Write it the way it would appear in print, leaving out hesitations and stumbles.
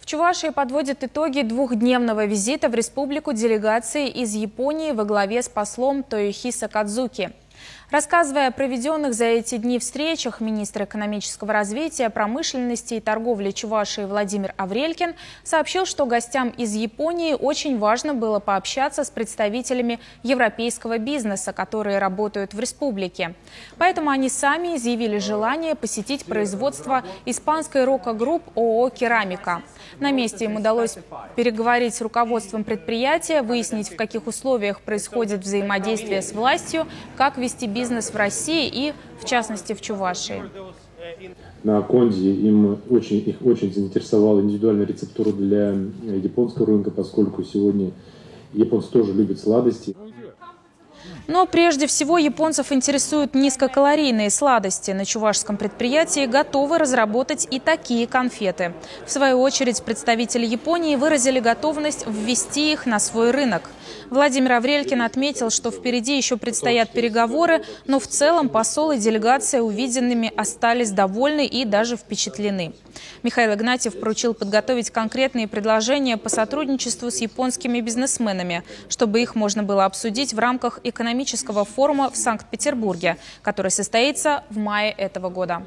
Чувашия подводит итоги двухдневного визита в республику делегации из Японии во главе с послом Тоёхиса Кадзуки. Рассказывая о проведенных за эти дни встречах, министр экономического развития, промышленности и торговли Чувашии Владимир Аврелькин сообщил, что гостям из Японии очень важно было пообщаться с представителями европейского бизнеса, которые работают в республике. Поэтому они сами изъявили желание посетить производство испанской рокогрупп ООО «Керамика». На месте им удалось переговорить с руководством предприятия, выяснить, в каких условиях происходит взаимодействие с властью, как вести бизнес в России и, в частности, в Чувашии. На Конде их очень заинтересовала индивидуальная рецептура для японского рынка, поскольку сегодня японцы тоже любят сладости. Но прежде всего японцев интересуют низкокалорийные сладости. На чувашском предприятии готовы разработать и такие конфеты. В свою очередь представители Японии выразили готовность ввести их на свой рынок. Владимир Аврелькин отметил, что впереди еще предстоят переговоры, но в целом посол и делегация увиденными остались довольны и даже впечатлены. Михаил Игнатьев поручил подготовить конкретные предложения по сотрудничеству с японскими бизнесменами, чтобы их можно было обсудить в рамках экономического форума в Санкт-Петербурге, который состоится в мае этого года.